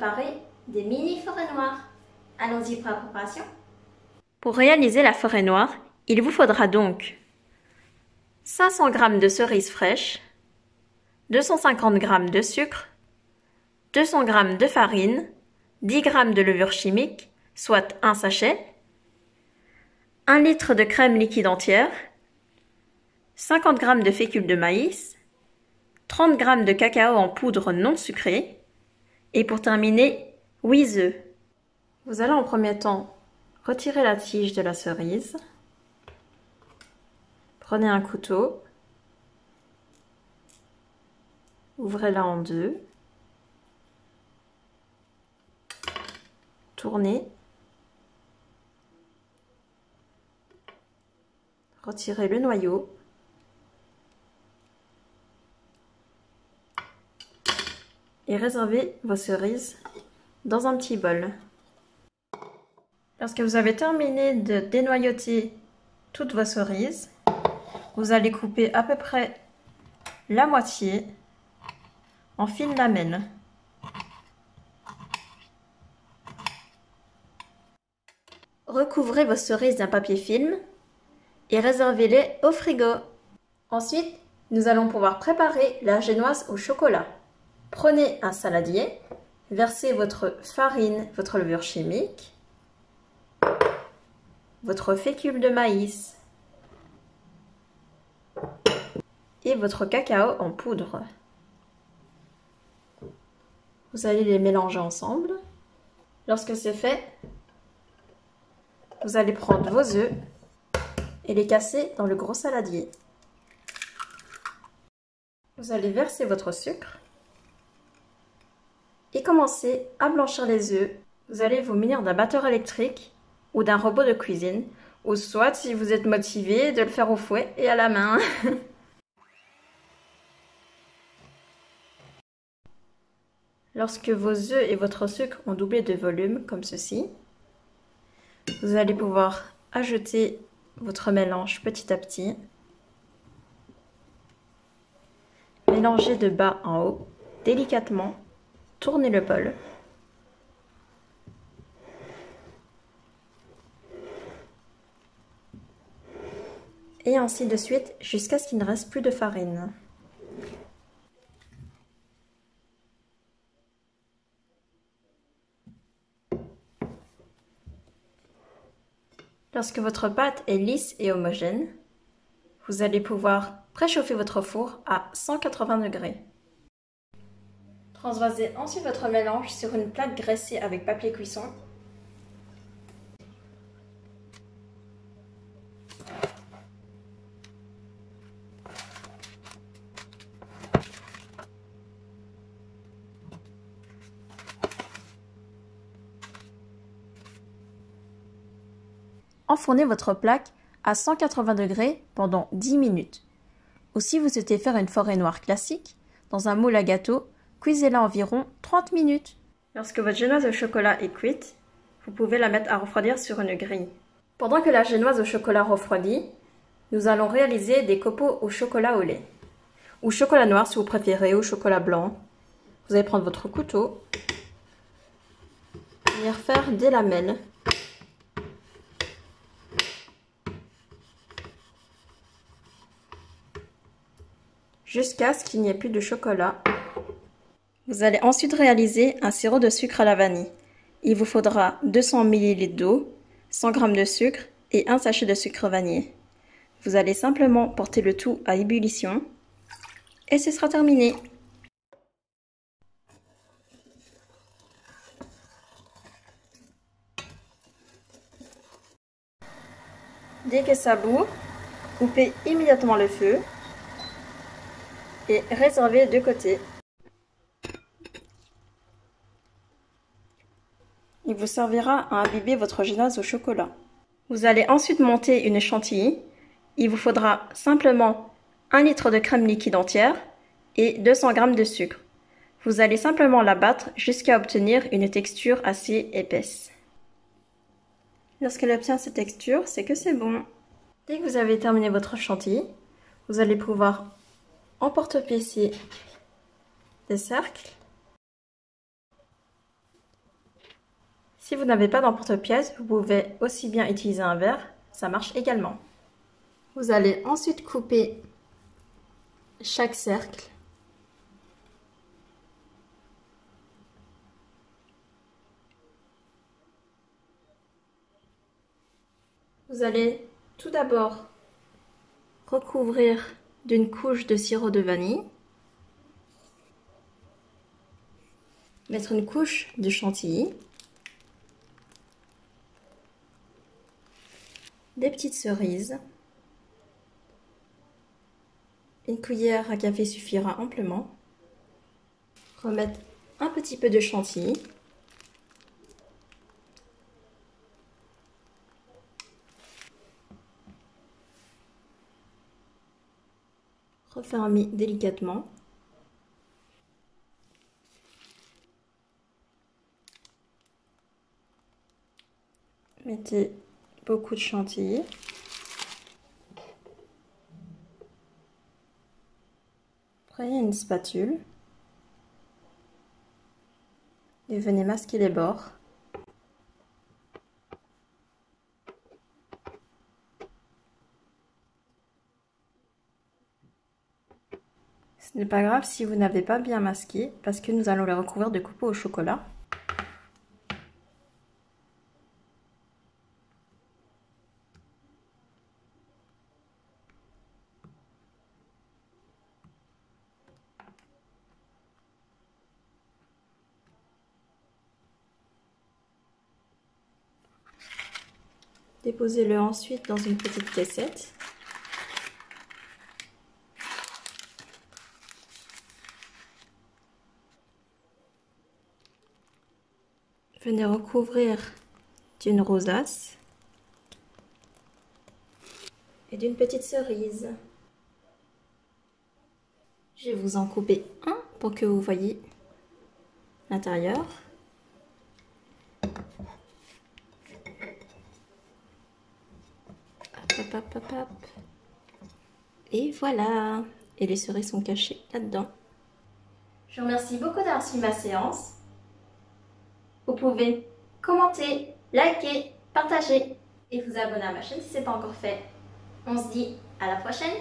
préparer des mini forêts noires. Allons-y pour la préparation. Pour réaliser la forêt noire, il vous faudra donc 500 g de cerises fraîches, 250 g de sucre, 200 g de farine, 10 g de levure chimique, soit un sachet, 1 litre de crème liquide entière, 50 g de fécule de maïs, 30 g de cacao en poudre non sucrée et pour terminer, 8 œufs. Vous allez en premier temps retirer la tige de la cerise. Prenez un couteau, ouvrez-la en deux, tournez, retirez le noyau et réservez vos cerises dans un petit bol. Lorsque vous avez terminé de dénoyauter toutes vos cerises, vous allez couper à peu près la moitié en fines lamelles. Recouvrez vos cerises d'un papier film et réservez-les au frigo. Ensuite, nous allons pouvoir préparer la génoise au chocolat. Prenez un saladier, versez votre farine, votre levure chimique, votre fécule de maïs et votre cacao en poudre. Vous allez les mélanger ensemble. Lorsque c'est fait, vous allez prendre vos œufs et les casser dans le gros saladier. Vous allez verser votre sucre et commencer à blanchir les œufs. Vous allez vous munir d'un batteur électrique ou d'un robot de cuisine, ou soit, si vous êtes motivé, de le faire au fouet et à la main. Lorsque vos œufs et votre sucre ont doublé de volume, comme ceci, vous allez pouvoir ajouter votre mélange petit à petit. Mélangez de bas en haut, délicatement, tournez le bol. Et ainsi de suite jusqu'à ce qu'il ne reste plus de farine. Lorsque votre pâte est lisse et homogène, vous allez pouvoir préchauffer votre four à 180 degrés. Transvasez ensuite votre mélange sur une plaque graissée avec papier cuisson. Enfournez votre plaque à 180 degrés pendant 10 minutes. Ou si vous souhaitez faire une forêt noire classique, dans un moule à gâteau, cuisez-la environ 30 minutes. Lorsque votre génoise au chocolat est cuite, vous pouvez la mettre à refroidir sur une grille. Pendant que la génoise au chocolat refroidit, nous allons réaliser des copeaux au chocolat au lait. Ou chocolat noir si vous préférez, ou chocolat blanc. Vous allez prendre votre couteau, venir faire des lamelles. Jusqu'à ce qu'il n'y ait plus de chocolat. Vous allez ensuite réaliser un sirop de sucre à la vanille. Il vous faudra 200 ml d'eau, 100 g de sucre et un sachet de sucre vanillé. Vous allez simplement porter le tout à ébullition et ce sera terminé. Dès que ça bout, coupez immédiatement le feu et réservez de côté. Il vous servira à imbiber votre génoise au chocolat. Vous allez ensuite monter une chantilly. Il vous faudra simplement 1 litre de crème liquide entière et 200 g de sucre. Vous allez simplement la battre jusqu'à obtenir une texture assez épaisse. Lorsqu'elle obtient cette texture, c'est que c'est bon. Dès que vous avez terminé votre chantilly, vous allez pouvoir emporte-piécer des cercles Si vous n'avez pas d'emporte-pièce, vous pouvez aussi bien utiliser un verre, ça marche également. Vous allez ensuite couper chaque cercle. Vous allez tout d'abord recouvrir d'une couche de sirop de vanille. Mettre une couche de chantilly. Des petites cerises. Une cuillère à café suffira amplement. Remettre un petit peu de chantilly. Refermer délicatement. Mettez beaucoup de chantilly. Prenez une spatule et venez masquer les bords. Ce n'est pas grave si vous n'avez pas bien masqué parce que nous allons les recouvrir de copeaux au chocolat. Déposez-le ensuite dans une petite caissette. Venez recouvrir d'une rosace et d'une petite cerise. Je vais vous en couper un pour que vous voyez l'intérieur. Hop, hop, hop, hop. Et voilà. Et les cerises sont cachées là-dedans. Je vous remercie beaucoup d'avoir suivi ma séance. Vous pouvez commenter, liker, partager et vous abonner à ma chaîne si ce n'est pas encore fait. On se dit à la prochaine.